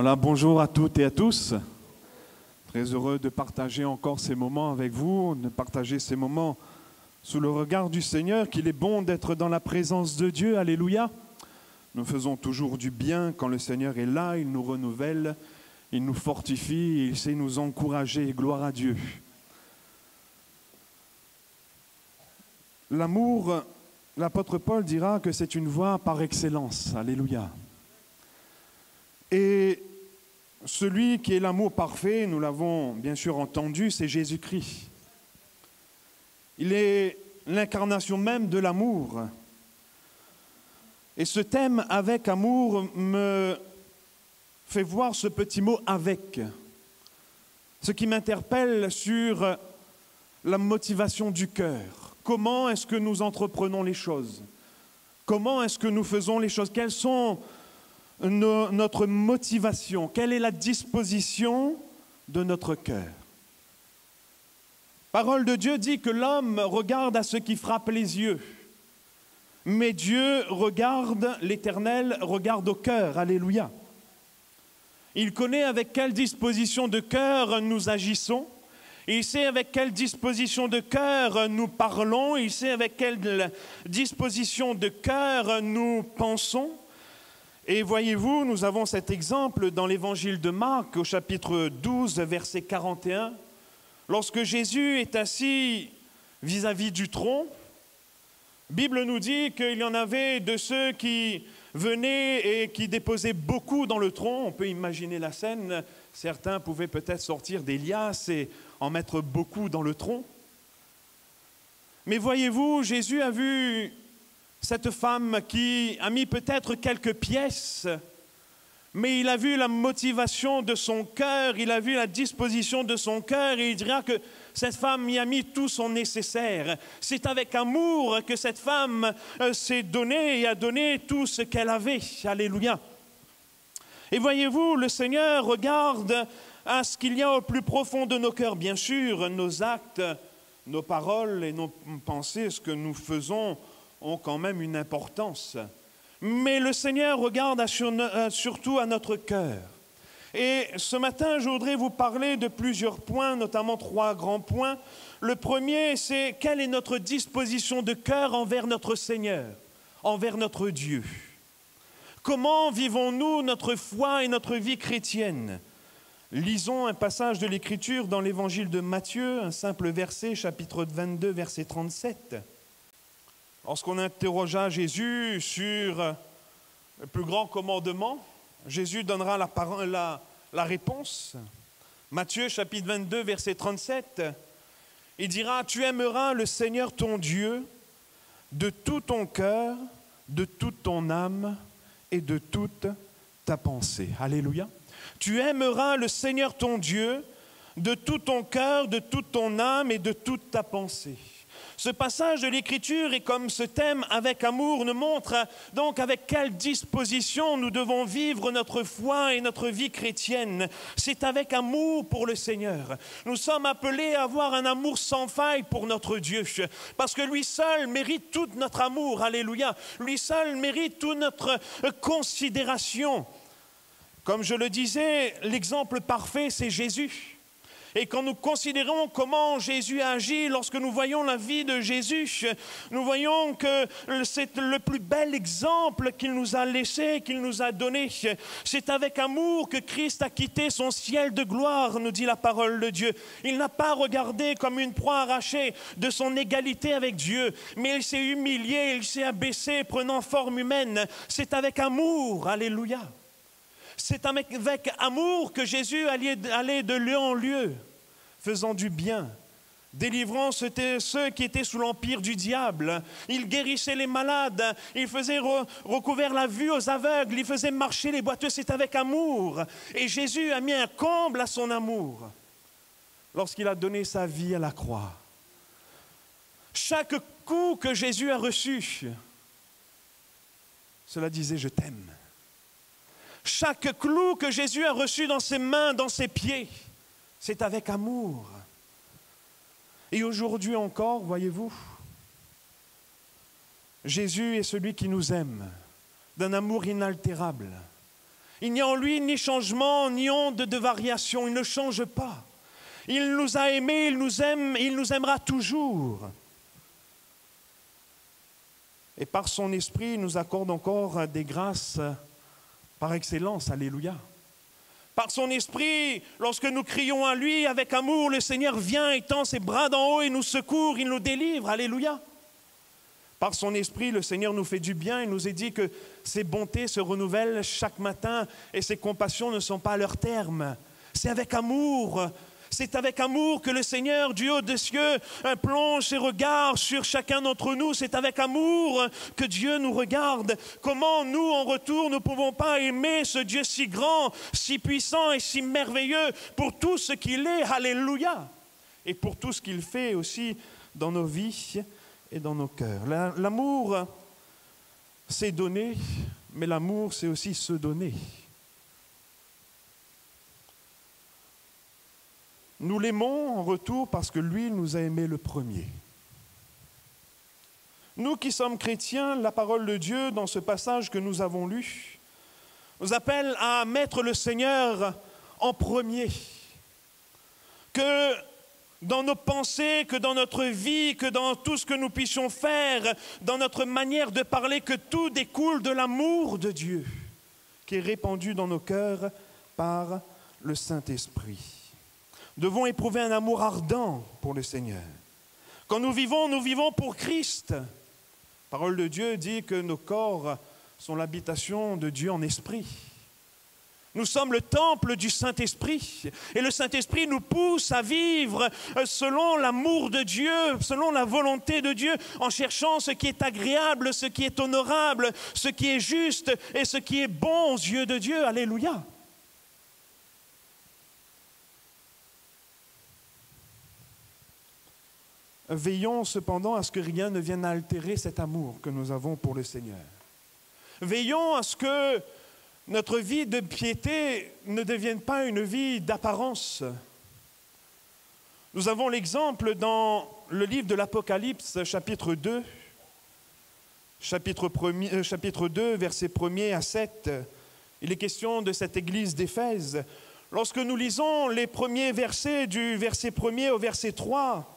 Voilà, bonjour à toutes et à tous. Très heureux de partager encore ces moments avec vous, de partager ces moments sous le regard du Seigneur, qu'il est bon d'être dans la présence de Dieu. Alléluia. Nous faisons toujours du bien quand le Seigneur est là, il nous renouvelle, il nous fortifie, il sait nous encourager. Gloire à Dieu. L'amour, l'apôtre Paul dira que c'est une voie par excellence. Alléluia. Et celui qui est l'amour parfait, nous l'avons bien sûr entendu, c'est Jésus-Christ. Il est l'incarnation même de l'amour. Et ce thème « avec amour » me fait voir ce petit mot « avec », ce qui m'interpelle sur la motivation du cœur. Comment est-ce que nous entreprenons les choses? Comment est-ce que nous faisons les choses? Quelles sont notre motivation? Quelle est la disposition de notre cœur? La parole de Dieu dit que l'homme regarde à ce qui frappe les yeux, mais Dieu regarde, l'Éternel regarde au cœur. Alléluia. Il connaît avec quelle disposition de cœur nous agissons, il sait avec quelle disposition de cœur nous parlons, il sait avec quelle disposition de cœur nous pensons. Et voyez-vous, nous avons cet exemple dans l'évangile de Marc, au chapitre 12, verset 41. Lorsque Jésus est assis vis-à-vis du tronc, la Bible nous dit qu'il y en avait de ceux qui venaient et qui déposaient beaucoup dans le tronc. On peut imaginer la scène. Certains pouvaient peut-être sortir des liasses et en mettre beaucoup dans le tronc. Mais voyez-vous, Jésus a vu cette femme qui a mis peut-être quelques pièces, mais il a vu la motivation de son cœur, il a vu la disposition de son cœur, et il dira que cette femme y a mis tout son nécessaire. C'est avec amour que cette femme s'est donnée et a donné tout ce qu'elle avait. Alléluia. Et voyez-vous, le Seigneur regarde à ce qu'il y a au plus profond de nos cœurs. Bien sûr, nos actes, nos paroles et nos pensées, ce que nous faisons, ont quand même une importance. Mais le Seigneur regarde surtout à notre cœur. Et ce matin, je voudrais vous parler de plusieurs points, notamment 3 grands points. Le premier, c'est quelle est notre disposition de cœur envers notre Seigneur, envers notre Dieu. Comment vivons-nous notre foi et notre vie chrétienne? Lisons un passage de l'Écriture dans l'évangile de Matthieu, un simple verset, chapitre 22, verset 37. Lorsqu'on interrogea Jésus sur le plus grand commandement, Jésus donnera la réponse. Matthieu chapitre 22, verset 37, il dira « Tu aimeras le Seigneur ton Dieu de tout ton cœur, de toute ton âme et de toute ta pensée. » Alléluia. Tu aimeras le Seigneur ton Dieu de tout ton cœur, de toute ton âme et de toute ta pensée. Ce passage de l'Écriture et comme ce thème avec amour nous montre donc avec quelle disposition nous devons vivre notre foi et notre vie chrétienne. C'est avec amour pour le Seigneur. Nous sommes appelés à avoir un amour sans faille pour notre Dieu parce que lui seul mérite tout notre amour. Alléluia. Lui seul mérite toute notre considération. Comme je le disais, l'exemple parfait, c'est Jésus. Et quand nous considérons comment Jésus agit, lorsque nous voyons la vie de Jésus, nous voyons que c'est le plus bel exemple qu'il nous a laissé, qu'il nous a donné. C'est avec amour que Christ a quitté son ciel de gloire, nous dit la parole de Dieu. Il n'a pas regardé comme une proie arrachée de son égalité avec Dieu, mais il s'est humilié, il s'est abaissé, prenant forme humaine. C'est avec amour, alléluia. C'est avec amour que Jésus allait de lieu en lieu, faisant du bien, délivrant ceux qui étaient sous l'empire du diable. Il guérissait les malades, il faisait recouvrir la vue aux aveugles, il faisait marcher les boiteux. C'est avec amour. Et Jésus a mis un comble à son amour lorsqu'il a donné sa vie à la croix. Chaque coup que Jésus a reçu, cela disait « je t'aime ». Chaque clou que Jésus a reçu dans ses mains, dans ses pieds, c'est avec amour. Et aujourd'hui encore, voyez-vous, Jésus est celui qui nous aime d'un amour inaltérable. Il n'y a en lui ni changement, ni onde de variation. Il ne change pas. Il nous a aimés, il nous aime, et il nous aimera toujours. Et par son esprit, il nous accorde encore des grâces par excellence. Alléluia. Par son esprit, lorsque nous crions à lui avec amour, le Seigneur vient, étend ses bras d'en haut et nous secourt, il nous délivre. Alléluia. Par son esprit, le Seigneur nous fait du bien. Il nous est dit que ses bontés se renouvellent chaque matin et ses compassions ne sont pas à leur terme. C'est avec amour. C'est avec amour que le Seigneur du haut des cieux plonge ses regards sur chacun d'entre nous. C'est avec amour que Dieu nous regarde. Comment nous, en retour, ne pouvons pas aimer ce Dieu si grand, si puissant et si merveilleux pour tout ce qu'il est. Alléluia. Et pour tout ce qu'il fait aussi dans nos vies et dans nos cœurs. L'amour, c'est donner, mais l'amour, c'est aussi se donner. Nous l'aimons en retour parce que lui nous a aimés le premier. Nous qui sommes chrétiens, la parole de Dieu, dans ce passage que nous avons lu, nous appelle à mettre le Seigneur en premier. Que dans nos pensées, que dans notre vie, que dans tout ce que nous puissions faire, dans notre manière de parler, que tout découle de l'amour de Dieu qui est répandu dans nos cœurs par le Saint-Esprit. Nous devons éprouver un amour ardent pour le Seigneur. Quand nous vivons pour Christ. La parole de Dieu dit que nos corps sont l'habitation de Dieu en esprit. Nous sommes le temple du Saint-Esprit. Et le Saint-Esprit nous pousse à vivre selon l'amour de Dieu, selon la volonté de Dieu, en cherchant ce qui est agréable, ce qui est honorable, ce qui est juste et ce qui est bon aux yeux de Dieu. Alléluia. Veillons cependant à ce que rien ne vienne altérer cet amour que nous avons pour le Seigneur. Veillons à ce que notre vie de piété ne devienne pas une vie d'apparence. Nous avons l'exemple dans le livre de l'Apocalypse, chapitre 2, chapitre 2, versets 1er à 7. Il est question de cette église d'Éphèse. Lorsque nous lisons les premiers versets du verset 1er au verset 3,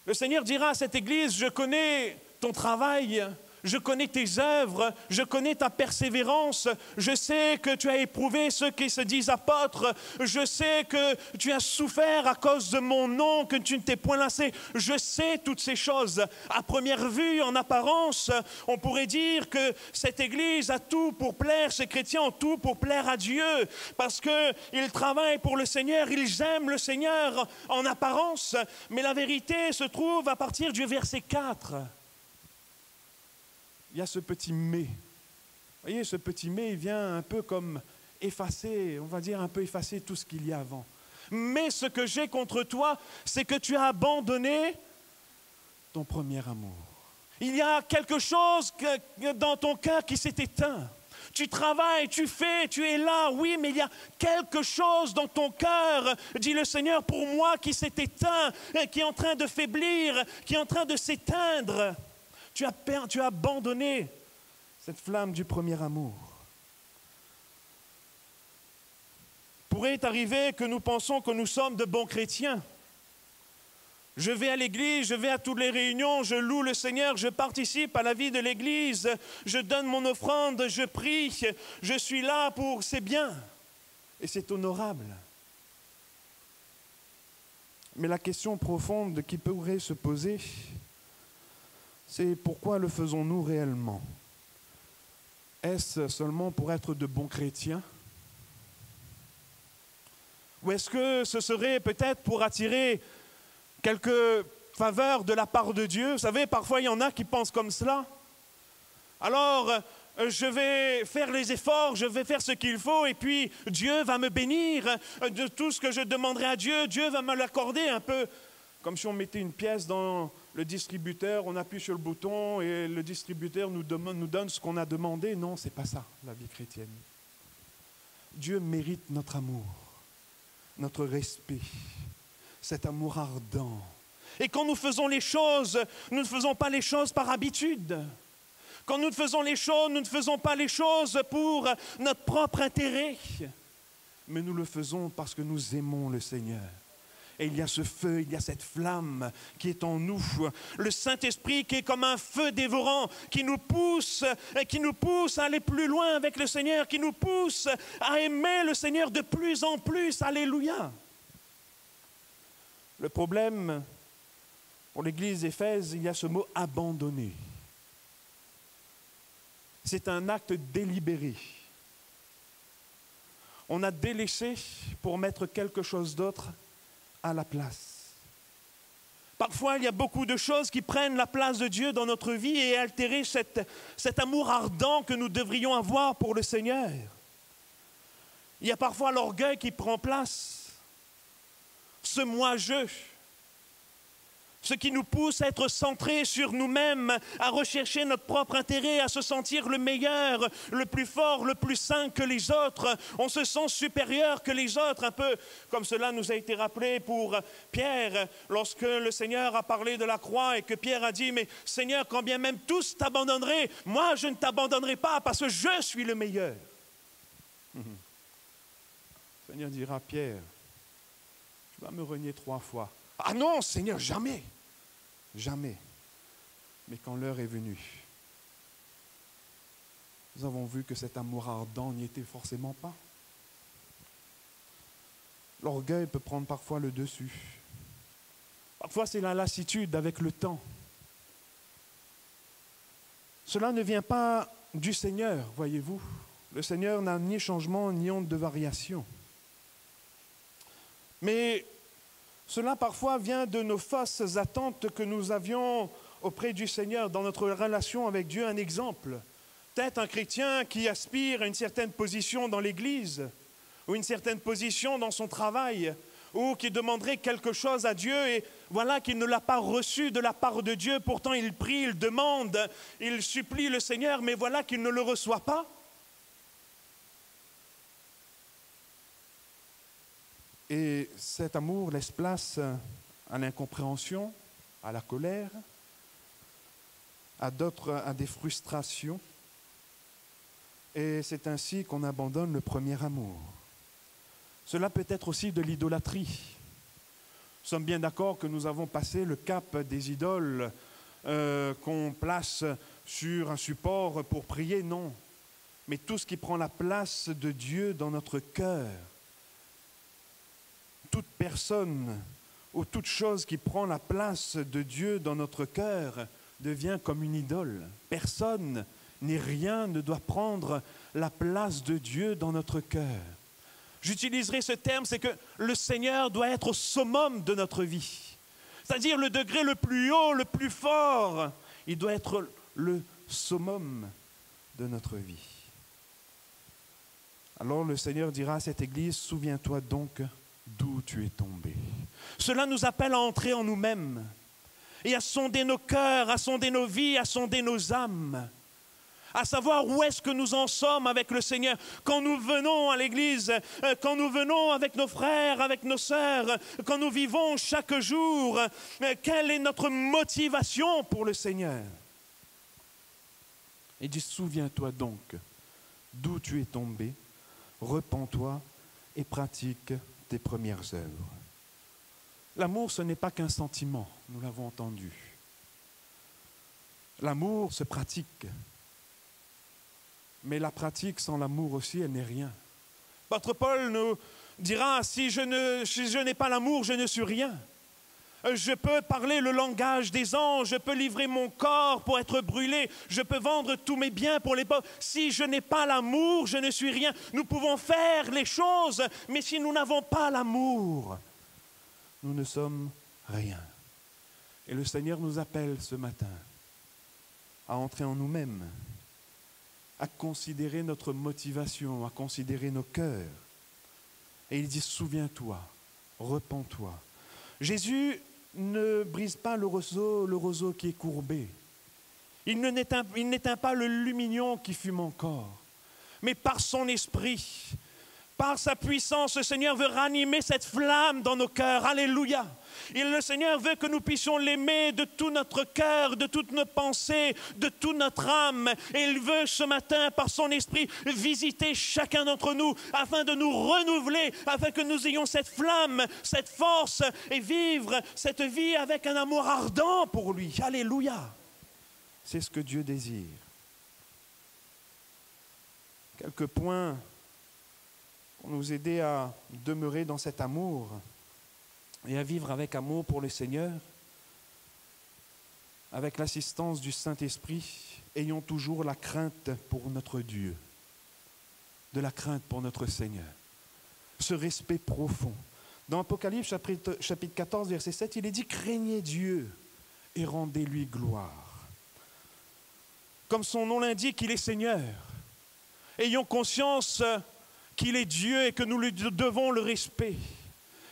le Seigneur dira à cette église, je connais ton travail, je connais tes œuvres, je connais ta persévérance, je sais que tu as éprouvé ceux qui se disent apôtres, je sais que tu as souffert à cause de mon nom, que tu ne t'es point lassé, je sais toutes ces choses. À première vue, en apparence, on pourrait dire que cette église a tout pour plaire, ces chrétiens ont tout pour plaire à Dieu, parce qu'ils travaillent pour le Seigneur, ils aiment le Seigneur en apparence, mais la vérité se trouve à partir du verset 4. Il y a ce petit « mais ». Vous voyez, ce petit « mais », il vient un peu comme effacer, on va dire un peu effacer tout ce qu'il y a avant. Mais ce que j'ai contre toi, c'est que tu as abandonné ton premier amour. Il y a quelque chose dans ton cœur qui s'est éteint. Tu travailles, tu fais, tu es là, oui, mais il y a quelque chose dans ton cœur, dit le Seigneur, pour moi, qui s'est éteint, qui est en train de faiblir, qui est en train de s'éteindre. Tu as abandonné cette flamme du premier amour. Pourrait arriver que nous pensons que nous sommes de bons chrétiens. Je vais à l'église, je vais à toutes les réunions, je loue le Seigneur, je participe à la vie de l'église, je donne mon offrande, je prie, je suis là pour... C'est bien et c'est honorable. Mais la question profonde qui pourrait se poser, c'est pourquoi le faisons-nous réellement? Est-ce seulement pour être de bons chrétiens? Ou est-ce que ce serait peut-être pour attirer quelques faveurs de la part de Dieu? Vous savez, parfois il y en a qui pensent comme cela. Alors, je vais faire les efforts, je vais faire ce qu'il faut et puis Dieu va me bénir de tout ce que je demanderai à Dieu. Dieu va me l'accorder un peu comme si on mettait une pièce dans le distributeur, on appuie sur le bouton et le distributeur nous donne ce qu'on a demandé. Non, ce n'est pas ça, la vie chrétienne. Dieu mérite notre amour, notre respect, cet amour ardent. Et quand nous faisons les choses, nous ne faisons pas les choses par habitude. Quand nous faisons les choses, nous ne faisons pas les choses pour notre propre intérêt, mais nous le faisons parce que nous aimons le Seigneur. Et il y a ce feu, il y a cette flamme qui est en nous. Le Saint-Esprit qui est comme un feu dévorant, qui nous pousse à aller plus loin avec le Seigneur, qui nous pousse à aimer le Seigneur de plus en plus. Alléluia. Le problème, pour l'Église d'Éphèse, il y a ce mot « abandonner ». C'est un acte délibéré. On a délaissé pour mettre quelque chose d'autre à la place. Parfois, il y a beaucoup de choses qui prennent la place de Dieu dans notre vie et altérer cet amour ardent que nous devrions avoir pour le Seigneur. Il y a parfois l'orgueil qui prend place, ce moi-je, ce qui nous pousse à être centrés sur nous-mêmes, à rechercher notre propre intérêt, à se sentir le meilleur, le plus fort, le plus saint que les autres. On se sent supérieur que les autres, un peu comme cela nous a été rappelé pour Pierre, lorsque le Seigneur a parlé de la croix et que Pierre a dit « Mais Seigneur, quand bien même tous t'abandonneraient, moi je ne t'abandonnerai pas parce que je suis le meilleur. » Le Seigneur dira « Pierre, tu vas me renier 3 fois. » « Ah non, Seigneur, jamais, jamais. » Mais quand l'heure est venue, nous avons vu que cet amour ardent n'y était forcément pas. L'orgueil peut prendre parfois le dessus. Parfois, c'est la lassitude avec le temps. Cela ne vient pas du Seigneur, voyez-vous. Le Seigneur n'a ni changement, ni honte de variation. Mais cela parfois vient de nos fausses attentes que nous avions auprès du Seigneur dans notre relation avec Dieu. Un exemple, peut-être un chrétien qui aspire à une certaine position dans l'Église ou une certaine position dans son travail ou qui demanderait quelque chose à Dieu et voilà qu'il ne l'a pas reçu de la part de Dieu. Pourtant il prie, il demande, il supplie le Seigneur, mais voilà qu'il ne le reçoit pas. Et cet amour laisse place à l'incompréhension, à la colère, à des frustrations. Et c'est ainsi qu'on abandonne le premier amour. Cela peut être aussi de l'idolâtrie. Nous sommes bien d'accord que nous avons passé le cap des idoles qu'on place sur un support pour prier, non. Mais tout ce qui prend la place de Dieu dans notre cœur, toute personne ou toute chose qui prend la place de Dieu dans notre cœur devient comme une idole. Personne ni rien ne doit prendre la place de Dieu dans notre cœur. J'utiliserai ce terme, c'est que le Seigneur doit être au summum de notre vie. C'est-à-dire le degré le plus haut, le plus fort. Il doit être le summum de notre vie. Alors le Seigneur dira à cette Église, souviens-toi donc d'où tu es tombé. Cela nous appelle à entrer en nous-mêmes et à sonder nos cœurs, à sonder nos vies, à sonder nos âmes, à savoir où est-ce que nous en sommes avec le Seigneur. Quand nous venons à l'église, quand nous venons avec nos frères, avec nos sœurs, quand nous vivons chaque jour, quelle est notre motivation pour le Seigneur? Il dit, souviens-toi donc d'où tu es tombé, repens-toi et pratique tes premières œuvres. L'amour, ce n'est pas qu'un sentiment, nous l'avons entendu. L'amour se pratique. Mais la pratique sans l'amour aussi, elle n'est rien. L'apôtre Paul nous dira, si je n'ai pas l'amour, je ne suis rien. Je peux parler le langage des anges, je peux livrer mon corps pour être brûlé, je peux vendre tous mes biens pour les pauvres. Si je n'ai pas l'amour, je ne suis rien. Nous pouvons faire les choses, mais si nous n'avons pas l'amour, nous ne sommes rien. Et le Seigneur nous appelle ce matin à entrer en nous-mêmes, à considérer notre motivation, à considérer nos cœurs. Et il dit, souviens-toi, repens-toi. Jésus ne brise pas le roseau qui est courbé. Il n'éteint pas le lumignon qui fume encore. Mais par son esprit, Par sa puissance, le Seigneur veut ranimer cette flamme dans nos cœurs. Alléluia. Et le Seigneur veut que nous puissions l'aimer de tout notre cœur, de toutes nos pensées, de toute notre âme. Et il veut ce matin, par son esprit, visiter chacun d'entre nous afin de nous renouveler, afin que nous ayons cette flamme, cette force et vivre cette vie avec un amour ardent pour lui. Alléluia. C'est ce que Dieu désire. Quelques points pour nous aider à demeurer dans cet amour et à vivre avec amour pour le Seigneur. Avec l'assistance du Saint-Esprit, ayons toujours la crainte pour notre Dieu, de la crainte pour notre Seigneur, ce respect profond. Dans Apocalypse chapitre 14, verset 7, il est dit « Craignez Dieu et rendez-lui gloire ». Comme son nom l'indique, il est Seigneur. Ayons conscience qu'il est Dieu et que nous lui devons le respect.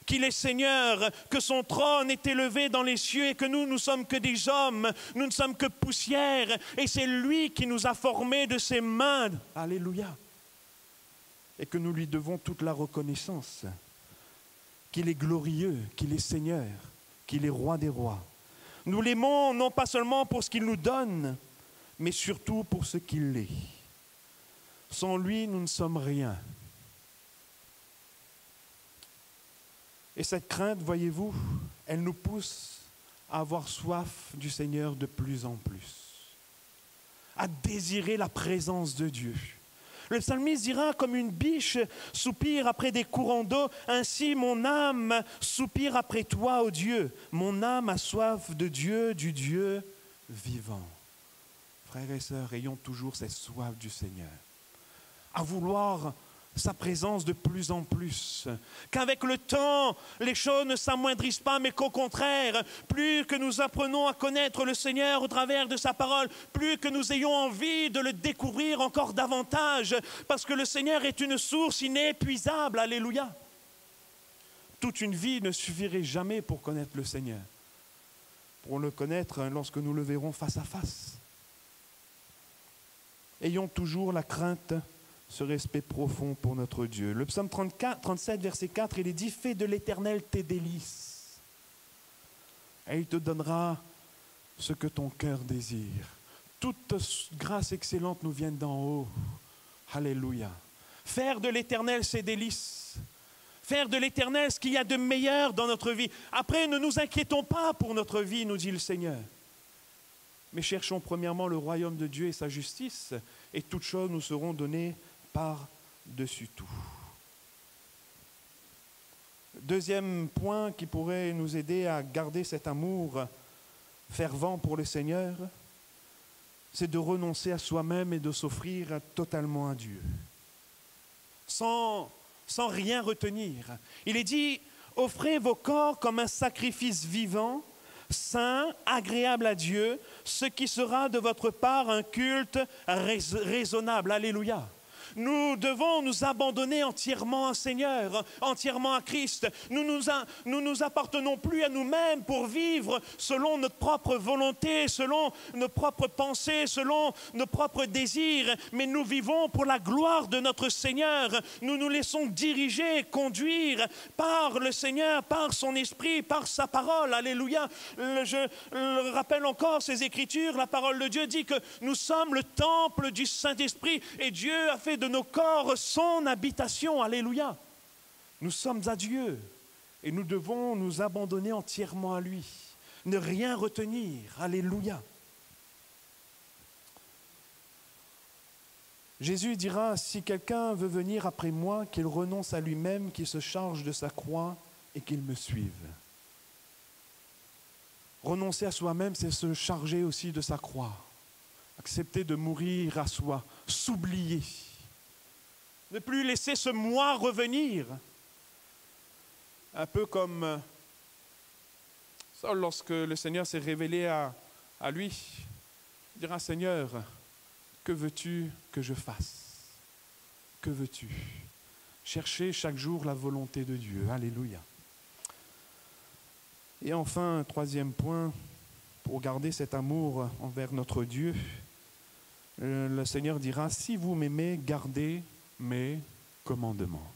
Qu'il est Seigneur, que son trône est élevé dans les cieux et que nous ne sommes que des hommes, nous ne sommes que poussière. Et c'est lui qui nous a formés de ses mains. Alléluia. Et que nous lui devons toute la reconnaissance. Qu'il est glorieux, qu'il est Seigneur, qu'il est roi des rois. Nous l'aimons non pas seulement pour ce qu'il nous donne, mais surtout pour ce qu'il est. Sans lui, nous ne sommes rien. Et cette crainte, voyez-vous, elle nous pousse à avoir soif du Seigneur de plus en plus, à désirer la présence de Dieu. Le psalmiste dira, comme une biche soupire après des courants d'eau, ainsi mon âme soupire après toi, ô Dieu. Mon âme a soif de Dieu, du Dieu vivant. Frères et sœurs, ayons toujours cette soif du Seigneur, à vouloir sa présence de plus en plus, qu'avec le temps, les choses ne s'amoindrissent pas, mais qu'au contraire, plus que nous apprenons à connaître le Seigneur au travers de sa parole, plus que nous ayons envie de le découvrir encore davantage, parce que le Seigneur est une source inépuisable, alléluia. Toute une vie ne suffirait jamais pour connaître le Seigneur, pour le connaître lorsque nous le verrons face à face. Ayons toujours la crainte, ce respect profond pour notre Dieu. Le psaume 37, verset 4, il est dit « Fais de l'Éternel tes délices, et il te donnera ce que ton cœur désire. » Toute grâce excellente nous vient d'en haut. Alléluia. Faire de l'Éternel ses délices. Faire de l'Éternel ce qu'il y a de meilleur dans notre vie. Après, ne nous inquiétons pas pour notre vie, nous dit le Seigneur. Mais cherchons premièrement le royaume de Dieu et sa justice, et toutes choses nous seront données par-dessus tout. Deuxième point qui pourrait nous aider à garder cet amour fervent pour le Seigneur, c'est de renoncer à soi-même et de s'offrir totalement à Dieu, sans rien retenir. Il est dit, offrez vos corps comme un sacrifice vivant, saint, agréable à Dieu, ce qui sera de votre part un culte raisonnable. Alléluia. Nous devons nous abandonner entièrement au Seigneur, entièrement à Christ. Nous nous appartenons plus à nous-mêmes pour vivre selon notre propre volonté, selon nos propres pensées, selon nos propres désirs, mais nous vivons pour la gloire de notre Seigneur. Nous nous laissons diriger, conduire par le Seigneur, par son esprit, par sa parole. Alléluia. Je rappelle encore ces Écritures, la parole de Dieu dit que nous sommes le temple du Saint-Esprit et Dieu a fait de nos corps son habitation. Alléluia. Nous sommes à Dieu et nous devons nous abandonner entièrement à lui, ne rien retenir. Alléluia. Jésus dira, si quelqu'un veut venir après moi, qu'il renonce à lui-même, qu'il se charge de sa croix et qu'il me suive. Renoncer à soi-même, c'est se charger aussi de sa croix. Accepter de mourir à soi, s'oublier. Ne plus laisser ce moi revenir. Un peu comme Saul, lorsque le Seigneur s'est révélé à lui, il dira, Seigneur, que veux-tu que je fasse? Que veux-tu? Chercher chaque jour la volonté de Dieu. Alléluia. Et enfin, un troisième point, pour garder cet amour envers notre Dieu, le Seigneur dira, si vous m'aimez, gardez mes commandements.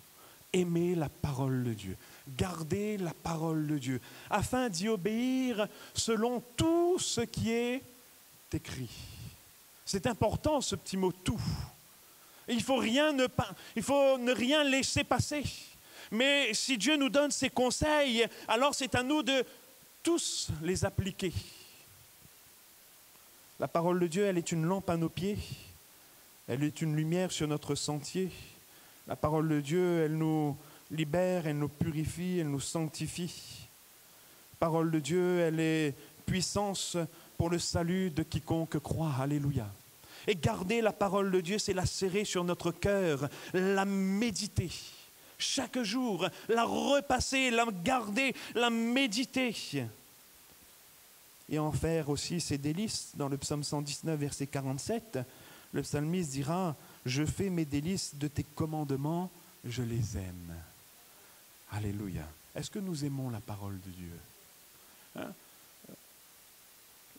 Aimez la parole de Dieu, gardez la parole de Dieu, afin d'y obéir selon tout ce qui est écrit. C'est important ce petit mot « tout ». Il faut ne rien laisser passer. Mais si Dieu nous donne ses conseils, alors c'est à nous de tous les appliquer. La parole de Dieu, elle est une lampe à nos pieds. Elle est une lumière sur notre sentier. La parole de Dieu, elle nous libère, elle nous purifie, elle nous sanctifie. La parole de Dieu, elle est puissance pour le salut de quiconque croit. Alléluia. Et garder la parole de Dieu, c'est la serrer sur notre cœur, la méditer. Chaque jour, la repasser, la garder, la méditer. Et en faire aussi ses délices. Dans le psaume 119, verset 47, le psalmiste dira « Je fais mes délices de tes commandements, je les aime. » Alléluia. Est-ce que nous aimons la parole de Dieu? Hein?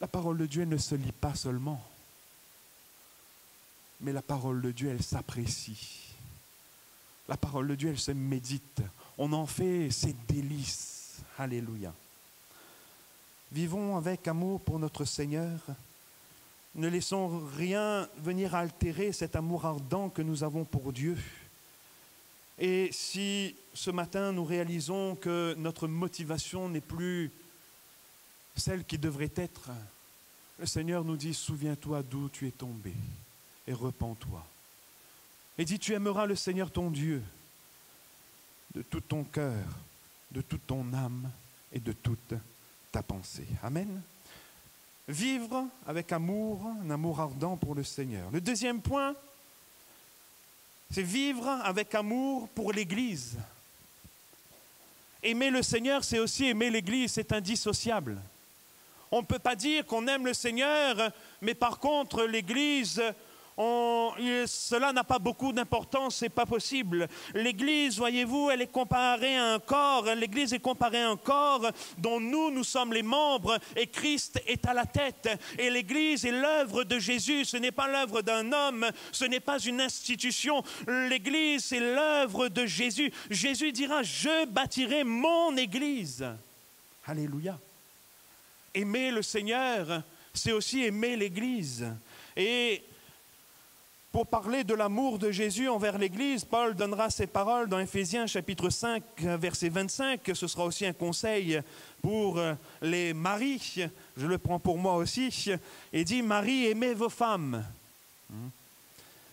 La parole de Dieu ne se lit pas seulement, mais la parole de Dieu, elle s'apprécie. La parole de Dieu, elle se médite. On en fait ses délices. Alléluia. Vivons avec amour pour notre Seigneur. Ne laissons rien venir altérer cet amour ardent que nous avons pour Dieu. Et si ce matin nous réalisons que notre motivation n'est plus celle qui devrait être, le Seigneur nous dit « Souviens-toi d'où tu es tombé et repens-toi. » Et dis « Tu aimeras le Seigneur ton Dieu de tout ton cœur, de toute ton âme et de toute ta pensée. » Amen. Vivre avec amour, un amour ardent pour le Seigneur. Le deuxième point, c'est vivre avec amour pour l'Église. Aimer le Seigneur, c'est aussi aimer l'Église, c'est indissociable. On ne peut pas dire qu'on aime le Seigneur, mais par contre l'Église, cela n'a pas beaucoup d'importance, ce n'est pas possible. L'Église, voyez-vous, elle est comparée à un corps. L'Église est comparée à un corps dont nous sommes les membres et Christ est à la tête. Et l'Église est l'œuvre de Jésus, ce n'est pas l'œuvre d'un homme, ce n'est pas une institution. L'Église, c'est l'œuvre de Jésus. Jésus dira, je bâtirai mon Église. Alléluia. Aimer le Seigneur, c'est aussi aimer l'Église. Et pour parler de l'amour de Jésus envers l'Église, Paul donnera ces paroles dans Éphésiens chapitre 5, verset 25. Ce sera aussi un conseil pour les maris. Je le prends pour moi aussi. Et dit, Marie, aimez vos femmes,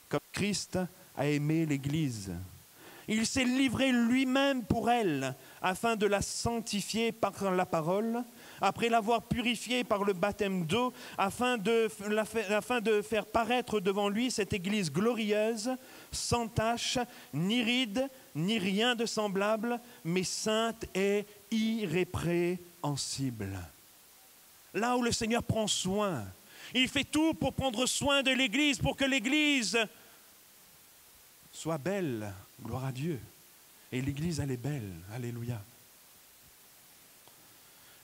comme Christ a aimé l'Église. Il s'est livré lui-même pour elle, afin de la sanctifier par la parole, après l'avoir purifiée par le baptême d'eau, afin de faire paraître devant lui cette Église glorieuse, sans tache, ni ride, ni rien de semblable, mais sainte et irrépréhensible. Là où le Seigneur prend soin, il fait tout pour prendre soin de l'Église, pour que l'Église soit belle, gloire à Dieu. Et l'Église, elle est belle, alléluia.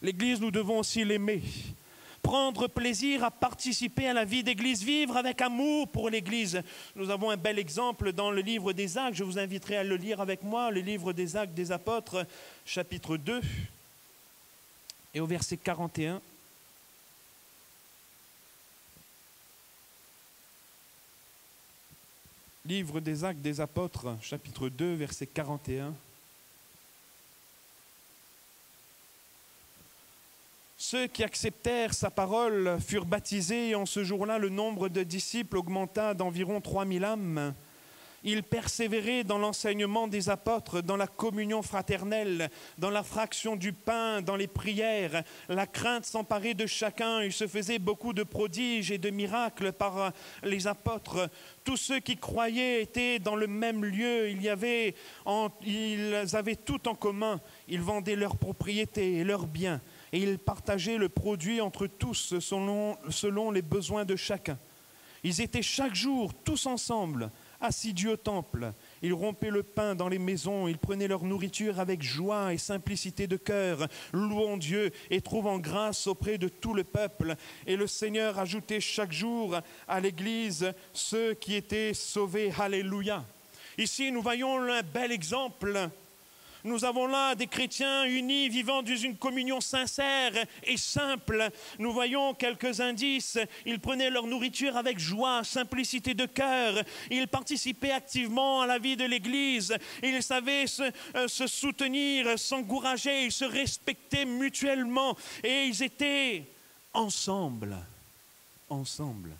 L'Église, nous devons aussi l'aimer, prendre plaisir à participer à la vie d'Église, vivre avec amour pour l'Église. Nous avons un bel exemple dans le livre des Actes, je vous inviterai à le lire avec moi, le livre des Actes des Apôtres, chapitre 2, et au verset 41. Livre des Actes des Apôtres, chapitre 2, verset 41. Ceux qui acceptèrent sa parole furent baptisés et en ce jour-là, le nombre de disciples augmenta d'environ 3000 âmes. Ils persévéraient dans l'enseignement des apôtres, dans la communion fraternelle, dans la fraction du pain, dans les prières. La crainte s'emparait de chacun. Il se faisait beaucoup de prodiges et de miracles par les apôtres. Tous ceux qui croyaient étaient dans le même lieu. Ils avaient tout en commun. Ils vendaient leurs propriétés et leurs biens. Et ils partageaient le produit entre tous selon les besoins de chacun. Ils étaient chaque jour tous ensemble, assidus au temple. Ils rompaient le pain dans les maisons, ils prenaient leur nourriture avec joie et simplicité de cœur, louant Dieu et trouvant grâce auprès de tout le peuple. Et le Seigneur ajoutait chaque jour à l'Église ceux qui étaient sauvés. Alléluia. Ici, nous voyons un bel exemple. Nous avons là des chrétiens unis, vivant dans une communion sincère et simple. Nous voyons quelques indices. Ils prenaient leur nourriture avec joie, simplicité de cœur. Ils participaient activement à la vie de l'Église. Ils savaient se soutenir, s'encourager. Ils se respectaient mutuellement. Et ils étaient ensemble. Ensemble.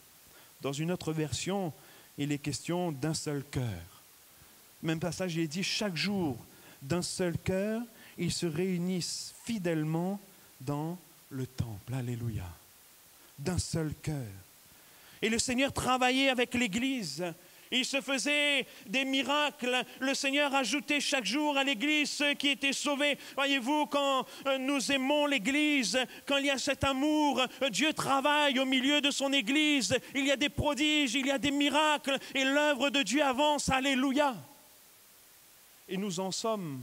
Dans une autre version, il est question d'un seul cœur. Même passage, il est dit chaque jour, d'un seul cœur, ils se réunissent fidèlement dans le temple. Alléluia. D'un seul cœur. Et le Seigneur travaillait avec l'Église. Il se faisait des miracles. Le Seigneur ajoutait chaque jour à l'Église ceux qui étaient sauvés. Voyez-vous, quand nous aimons l'Église, quand il y a cet amour, Dieu travaille au milieu de son Église. Il y a des prodiges, il y a des miracles, et l'œuvre de Dieu avance. Alléluia. Et nous en sommes,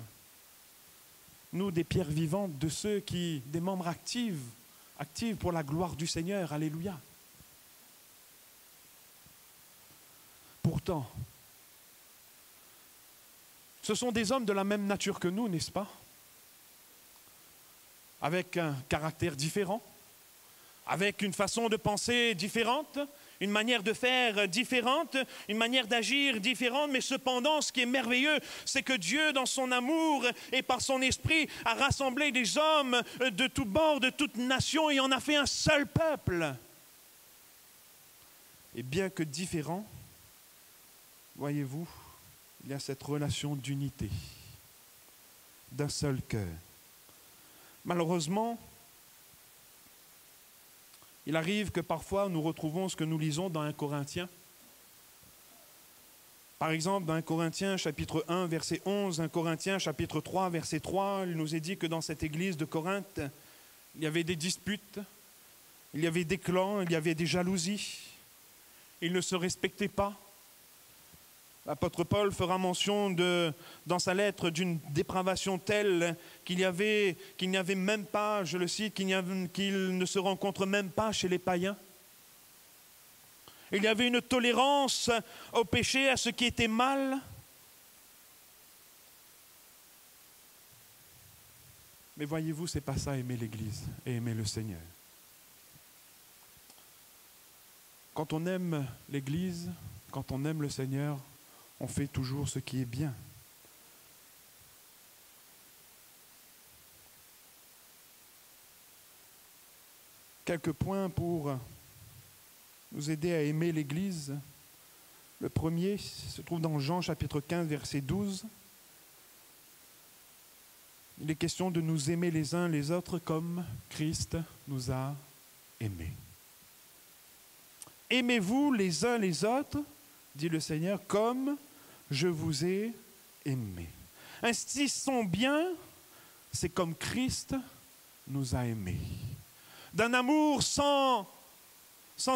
nous, des pierres vivantes de ceux qui, des membres actifs pour la gloire du Seigneur. Alléluia. Pourtant, ce sont des hommes de la même nature que nous, n'est-ce pas? Avec un caractère différent, avec une façon de penser différente, une manière de faire différente, une manière d'agir différente, mais cependant, ce qui est merveilleux, c'est que Dieu, dans son amour et par son esprit, a rassemblé des hommes de tous bords, de toutes nations, et en a fait un seul peuple. Et bien que différents, voyez-vous, il y a cette relation d'unité, d'un seul cœur. Malheureusement, il arrive que parfois nous retrouvons ce que nous lisons dans 1 Corinthiens. Par exemple, dans 1 Corinthiens chapitre 1, verset 11, 1 Corinthiens chapitre 3, verset 3, il nous est dit que dans cette église de Corinthe, il y avait des disputes, il y avait des clans, il y avait des jalousies. Ils ne se respectaient pas. L'apôtre Paul fera mention dans sa lettre d'une dépravation telle qu'il n'y avait même pas, je le cite, qu'il ne se rencontre même pas chez les païens. Il y avait une tolérance au péché, à ce qui était mal. Mais voyez-vous, ce n'est pas ça, aimer l'Église et aimer le Seigneur. Quand on aime l'Église, quand on aime le Seigneur, on fait toujours ce qui est bien. Quelques points pour nous aider à aimer l'Église. Le premier se trouve dans Jean chapitre 15, verset 12. Il est question de nous aimer les uns les autres comme Christ nous a aimés. Aimez-vous les uns les autres, dit le Seigneur, comme je vous ai aimés. Insistons bien, c'est comme Christ nous a aimés. D'un amour sans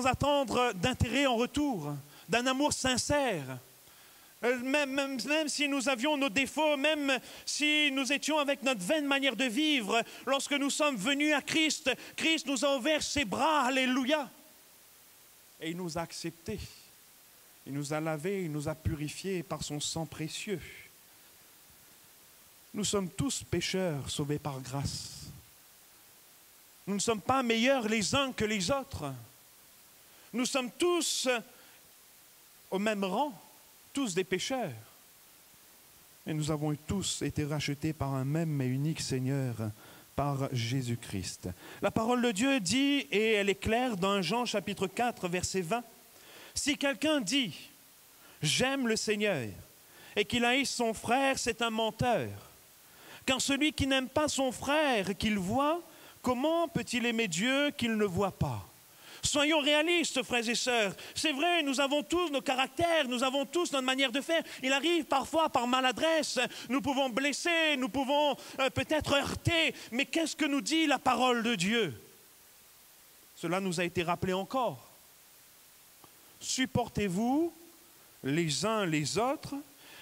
attendre d'intérêt en retour, d'un amour sincère. Même si nous avions nos défauts, même si nous étions avec notre vaine manière de vivre, lorsque nous sommes venus à Christ, Christ nous a ouvert ses bras, alléluia. Et il nous a acceptés. Il nous a lavés, il nous a purifiés par son sang précieux. Nous sommes tous pécheurs sauvés par grâce. Nous ne sommes pas meilleurs les uns que les autres. Nous sommes tous au même rang, tous des pécheurs. Et nous avons tous été rachetés par un même et unique Seigneur, par Jésus-Christ. La parole de Dieu dit, et elle est claire dans Jean chapitre 4, verset 20, si quelqu'un dit « J'aime le Seigneur » et qu'il haïsse son frère, c'est un menteur. Car celui qui n'aime pas son frère et qu'il voit, comment peut-il aimer Dieu qu'il ne voit pas? Soyons réalistes, frères et sœurs. C'est vrai, nous avons tous nos caractères, nous avons tous notre manière de faire. Il arrive parfois par maladresse, nous pouvons blesser, nous pouvons peut-être heurter. Mais qu'est-ce que nous dit la parole de Dieu? Cela nous a été rappelé encore. Supportez-vous les uns les autres,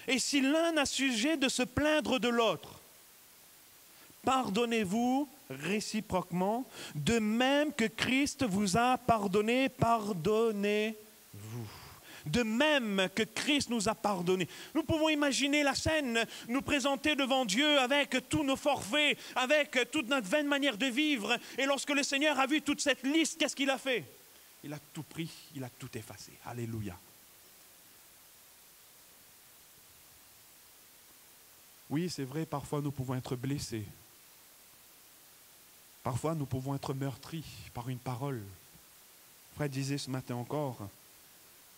et si l'un a sujet de se plaindre de l'autre, pardonnez-vous réciproquement, de même que Christ vous a pardonné, pardonnez-vous. de même que Christ nous a pardonné. Nous pouvons imaginer la scène, nous présenter devant Dieu avec tous nos forfaits, avec toute notre vaine manière de vivre. Et lorsque le Seigneur a vu toute cette liste, qu'est-ce qu'il a fait? Il a tout pris, il a tout effacé. Alléluia. Oui, c'est vrai, parfois nous pouvons être blessés. Parfois nous pouvons être meurtris par une parole. Frère disait ce matin encore,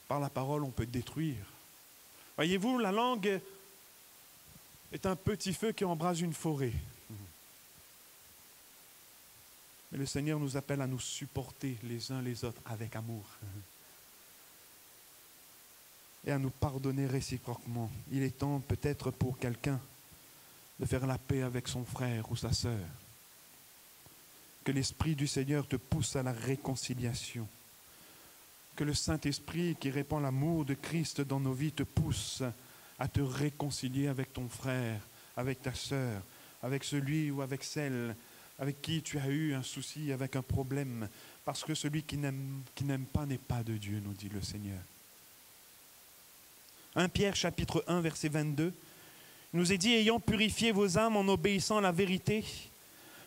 par la parole on peut détruire. Voyez-vous, la langue est un petit feu qui embrase une forêt. Mais le Seigneur nous appelle à nous supporter les uns les autres avec amour. Et à nous pardonner réciproquement. Il est temps peut-être pour quelqu'un de faire la paix avec son frère ou sa sœur. Que l'Esprit du Seigneur te pousse à la réconciliation. Que le Saint-Esprit qui répand l'amour de Christ dans nos vies te pousse à te réconcilier avec ton frère, avec ta sœur, avec celui ou avec celle avec qui tu as eu un souci, avec un problème. Parce que celui qui n'aime pas n'est pas de Dieu, nous dit le Seigneur. 1 Pierre chapitre 1 verset 22 nous est dit, ayant purifié vos âmes en obéissant à la vérité,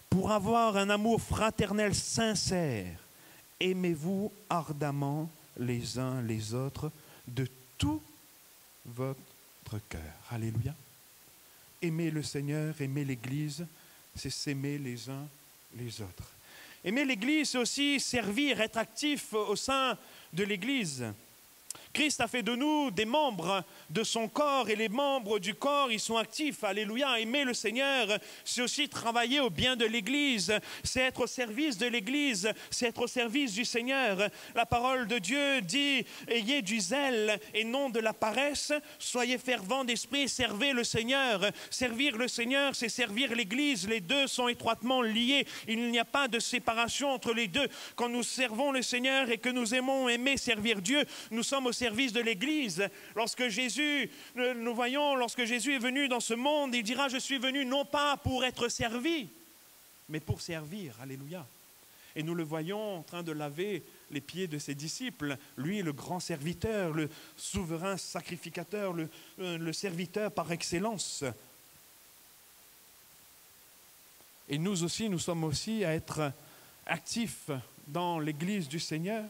pour avoir un amour fraternel sincère, aimez-vous ardemment les uns les autres de tout votre cœur. Alléluia. Aimer le Seigneur, aimer l'Église, c'est s'aimer les uns les autres. Aimer l'Église, c'est aussi servir, être actif au sein de l'Église. Christ a fait de nous des membres de son corps et les membres du corps, ils sont actifs. Alléluia. Aimer le Seigneur, c'est aussi travailler au bien de l'Église. C'est être au service de l'Église. C'est être au service du Seigneur. La parole de Dieu dit, ayez du zèle et non de la paresse. Soyez fervents d'esprit et servez le Seigneur. Servir le Seigneur, c'est servir l'Église. Les deux sont étroitement liés. Il n'y a pas de séparation entre les deux. Quand nous servons le Seigneur et que nous aimons aimer servir Dieu, nous sommes au service de l'Église. Lorsque Jésus, nous voyons, lorsque Jésus est venu dans ce monde, il dira, je suis venu non pas pour être servi, mais pour servir. Alléluia. Et nous le voyons en train de laver les pieds de ses disciples. Lui, le grand serviteur, le souverain sacrificateur, le serviteur par excellence. Et nous aussi, nous sommes aussi à être actifs dans l'Église du Seigneur.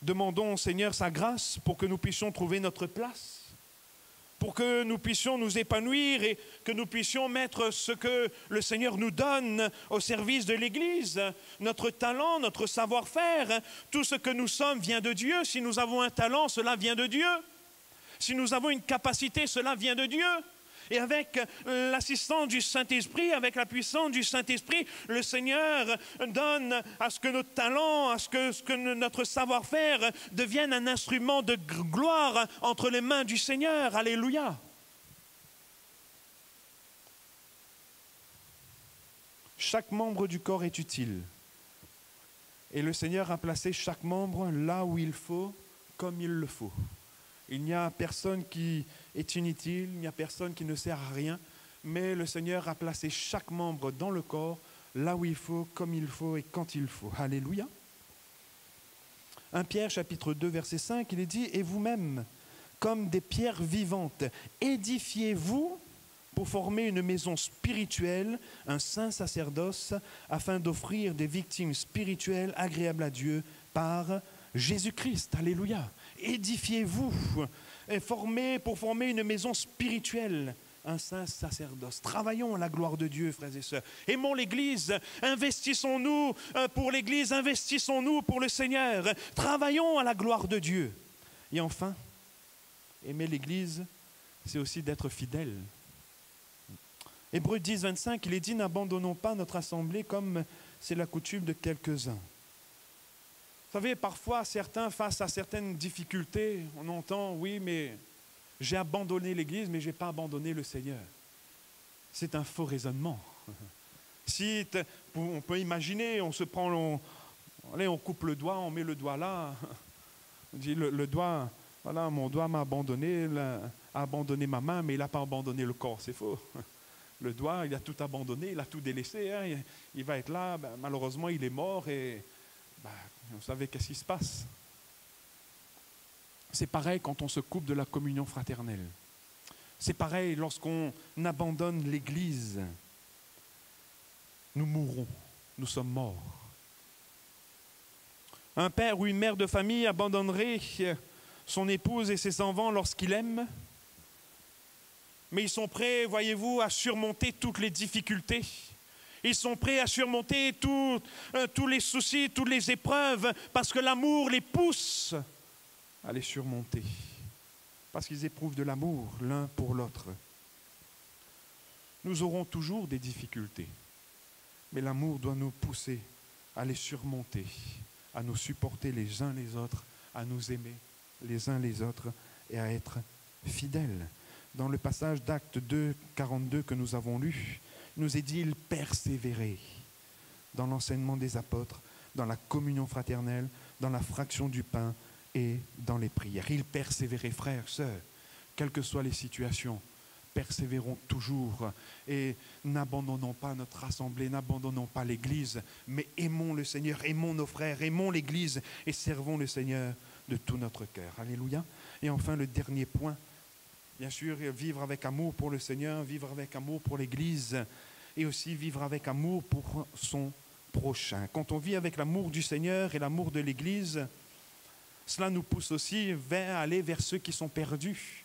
Demandons au Seigneur sa grâce pour que nous puissions trouver notre place, pour que nous puissions nous épanouir et que nous puissions mettre ce que le Seigneur nous donne au service de l'Église. Notre talent, notre savoir-faire, tout ce que nous sommes vient de Dieu. Si nous avons un talent, cela vient de Dieu. Si nous avons une capacité, cela vient de Dieu. Et avec l'assistance du Saint-Esprit, avec la puissance du Saint-Esprit, le Seigneur donne à ce que notre talent, à ce que notre savoir-faire devienne un instrument de gloire entre les mains du Seigneur. Alléluia. Chaque membre du corps est utile. Et le Seigneur a placé chaque membre là où il faut, comme il le faut. Il n'y a personne qui est inutile, il n'y a personne qui ne sert à rien, mais le Seigneur a placé chaque membre dans le corps, là où il faut, comme il faut et quand il faut. Alléluia. 1 Pierre chapitre 2 verset 5, il est dit, et vous-même, comme des pierres vivantes, édifiez-vous pour former une maison spirituelle, un saint sacerdoce, afin d'offrir des victimes spirituelles agréables à Dieu par Jésus-Christ. Alléluia. Édifiez-vous pour former une maison spirituelle, un saint sacerdoce. Travaillons à la gloire de Dieu, frères et sœurs. Aimons l'Église, investissons-nous pour l'Église, investissons-nous pour le Seigneur. Travaillons à la gloire de Dieu. Et enfin, aimer l'Église, c'est aussi d'être fidèle. Hébreux 10, 25, il est dit, n'abandonnons pas notre assemblée comme c'est la coutume de quelques-uns. Vous savez, parfois, certains, face à certaines difficultés, on entend, oui, mais j'ai abandonné l'Église, mais je n'ai pas abandonné le Seigneur. C'est un faux raisonnement. Si on peut imaginer, on se prend, on coupe le doigt, on met le doigt là, on dit le doigt, voilà, mon doigt m'a abandonné, a abandonné ma main, mais il n'a pas abandonné le corps, c'est faux. Le doigt, il a tout abandonné, il a tout délaissé, hein, il va être là, malheureusement, il est mort et... vous savez qu'est-ce qui se passe? C'est pareil quand on se coupe de la communion fraternelle. C'est pareil lorsqu'on abandonne l'Église. Nous mourrons, nous sommes morts. Un père ou une mère de famille abandonnerait son épouse et ses enfants lorsqu'il aime, mais ils sont prêts, voyez-vous, à surmonter toutes les difficultés. Ils sont prêts à surmonter tous les soucis, toutes les épreuves, parce que l'amour les pousse à les surmonter, parce qu'ils éprouvent de l'amour l'un pour l'autre. Nous aurons toujours des difficultés, mais l'amour doit nous pousser à les surmonter, à nous supporter les uns les autres, à nous aimer les uns les autres et à être fidèles. Dans le passage d'Actes 2, 42 que nous avons lu, il nous est dit, il persévérait dans l'enseignement des apôtres, dans la communion fraternelle, dans la fraction du pain et dans les prières. Il persévérait, frères, sœurs, quelles que soient les situations. Persévérons toujours et n'abandonnons pas notre assemblée, n'abandonnons pas l'Église, mais aimons le Seigneur, aimons nos frères, aimons l'Église et servons le Seigneur de tout notre cœur. Alléluia. Et enfin, le dernier point, bien sûr, vivre avec amour pour le Seigneur, vivre avec amour pour l'Église et aussi vivre avec amour pour son prochain. Quand on vit avec l'amour du Seigneur et l'amour de l'Église, cela nous pousse aussi à aller vers ceux qui sont perdus.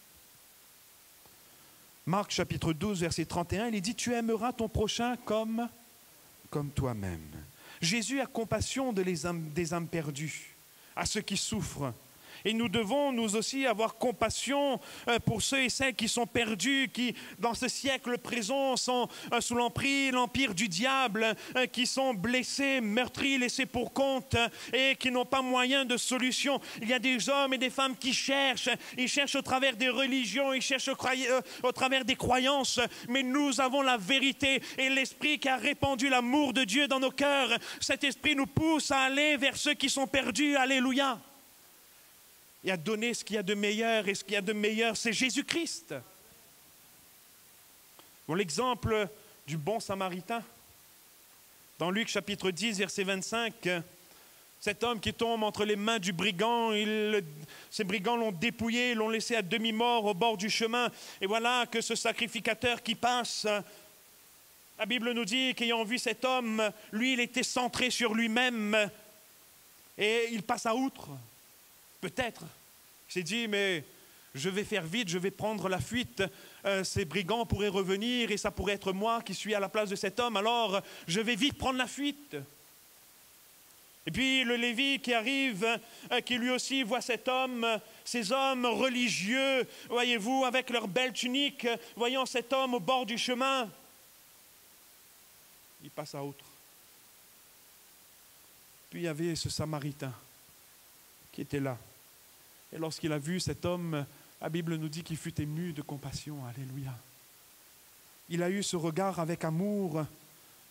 Marc chapitre 12, verset 31, il est dit « Tu aimeras ton prochain comme toi-même ». Jésus a compassion des âmes perdues, à ceux qui souffrent. Et nous devons, nous aussi, avoir compassion pour ceux et celles qui sont perdus, qui, dans ce siècle présent, sont sous l'empire du diable, qui sont blessés, meurtris, laissés pour compte et qui n'ont pas moyen de solution. Il y a des hommes et des femmes qui cherchent. Ils cherchent au travers des religions, ils cherchent au travers des croyances. Mais nous avons la vérité et l'Esprit qui a répandu l'amour de Dieu dans nos cœurs. Cet Esprit nous pousse à aller vers ceux qui sont perdus. Alléluia. Et à donner ce qu'il y a de meilleur, et ce qu'il y a de meilleur, c'est Jésus-Christ. Bon, l'exemple du bon samaritain, dans Luc chapitre 10, verset 25, cet homme qui tombe entre les mains du brigand, ces brigands l'ont dépouillé, l'ont laissé à demi-mort au bord du chemin, et voilà que ce sacrificateur qui passe, la Bible nous dit qu'ayant vu cet homme, lui, il était centré sur lui-même, et il passe à outre. Peut-être, il s'est dit, mais je vais faire vite, je vais prendre la fuite, ces brigands pourraient revenir et ça pourrait être moi qui suis à la place de cet homme, alors je vais vite prendre la fuite. Et puis le Lévi qui arrive, qui lui aussi voit cet homme, ces hommes religieux, voyez-vous, avec leurs belles tuniques, voyant cet homme au bord du chemin, il passe à autre. Puis il y avait ce Samaritain qui était là. Et lorsqu'il a vu cet homme, la Bible nous dit qu'il fut ému de compassion. Alléluia. Il a eu ce regard avec amour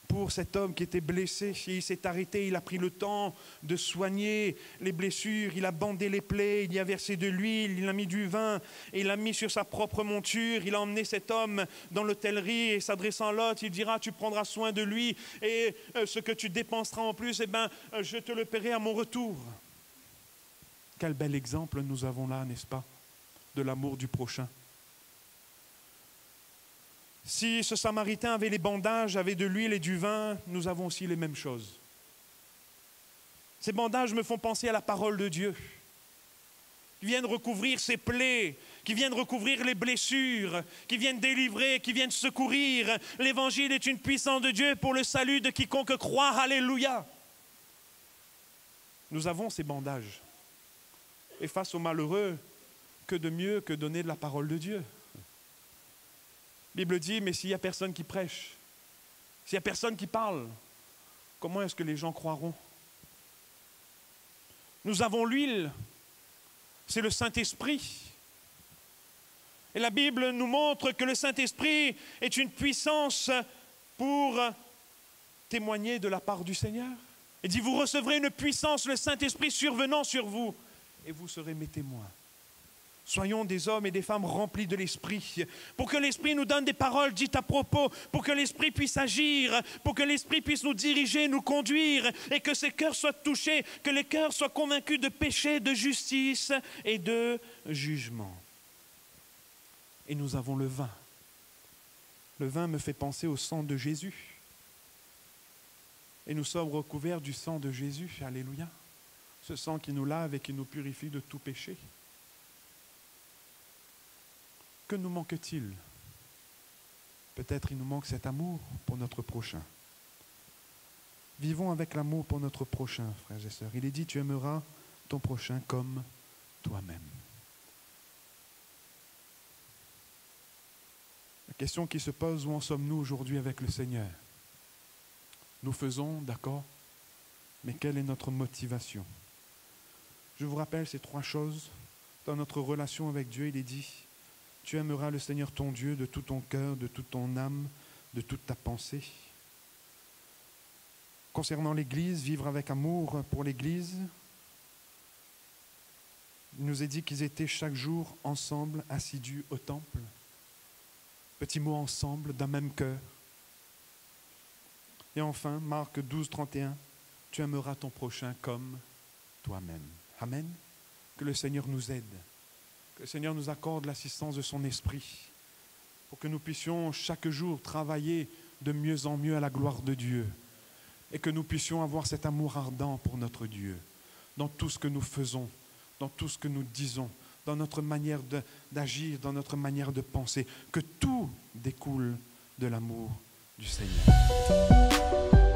pour cet homme qui était blessé. Il s'est arrêté, il a pris le temps de soigner les blessures, il a bandé les plaies, il y a versé de l'huile, il a mis du vin, et il a mis sur sa propre monture. Il a emmené cet homme dans l'hôtellerie et s'adressant à l'autre, il dira, tu prendras soin de lui et ce que tu dépenseras en plus, je te le paierai à mon retour. Quel bel exemple nous avons là, n'est-ce pas, de l'amour du prochain. Si ce Samaritain avait les bandages, avait de l'huile et du vin, nous avons aussi les mêmes choses. Ces bandages me font penser à la parole de Dieu, qui viennent recouvrir ses plaies, qui viennent recouvrir les blessures, qui viennent délivrer, qui viennent secourir. L'évangile est une puissance de Dieu pour le salut de quiconque croit. Alléluia. Nous avons ces bandages. Et face aux malheureux, que de mieux que donner de la parole de Dieu. La Bible dit, mais s'il n'y a personne qui prêche, s'il n'y a personne qui parle, comment est-ce que les gens croiront? Nous avons l'huile, c'est le Saint-Esprit. Et la Bible nous montre que le Saint-Esprit est une puissance pour témoigner de la part du Seigneur. Il dit, vous recevrez une puissance, le Saint-Esprit survenant sur vous, et vous serez mes témoins. Soyons des hommes et des femmes remplis de l'Esprit, pour que l'Esprit nous donne des paroles dites à propos, pour que l'Esprit puisse agir, pour que l'Esprit puisse nous diriger, nous conduire, et que ces cœurs soient touchés, que les cœurs soient convaincus de péché, de justice et de jugement. Et nous avons le vin. Le vin me fait penser au sang de Jésus. Et nous sommes recouverts du sang de Jésus, alléluia. Ce sang qui nous lave et qui nous purifie de tout péché. Que nous manque-t-il? Peut-être il nous manque cet amour pour notre prochain. Vivons avec l'amour pour notre prochain, frères et sœurs. Il est dit, tu aimeras ton prochain comme toi-même. La question qui se pose, où en sommes-nous aujourd'hui avec le Seigneur? Nous faisons, d'accord, mais quelle est notre motivation? Je vous rappelle ces trois choses. Dans notre relation avec Dieu, il est dit, tu aimeras le Seigneur ton Dieu de tout ton cœur, de toute ton âme, de toute ta pensée. Concernant l'Église, vivre avec amour pour l'Église, il nous est dit qu'ils étaient chaque jour ensemble, assidus au temple. Petit mot ensemble, d'un même cœur. Et enfin, Marc 12, 31, tu aimeras ton prochain comme toi-même. Amen. Que le Seigneur nous aide. Que le Seigneur nous accorde l'assistance de son Esprit pour que nous puissions chaque jour travailler de mieux en mieux à la gloire de Dieu et que nous puissions avoir cet amour ardent pour notre Dieu dans tout ce que nous faisons, dans tout ce que nous disons, dans notre manière d'agir, dans notre manière de penser, que tout découle de l'amour du Seigneur.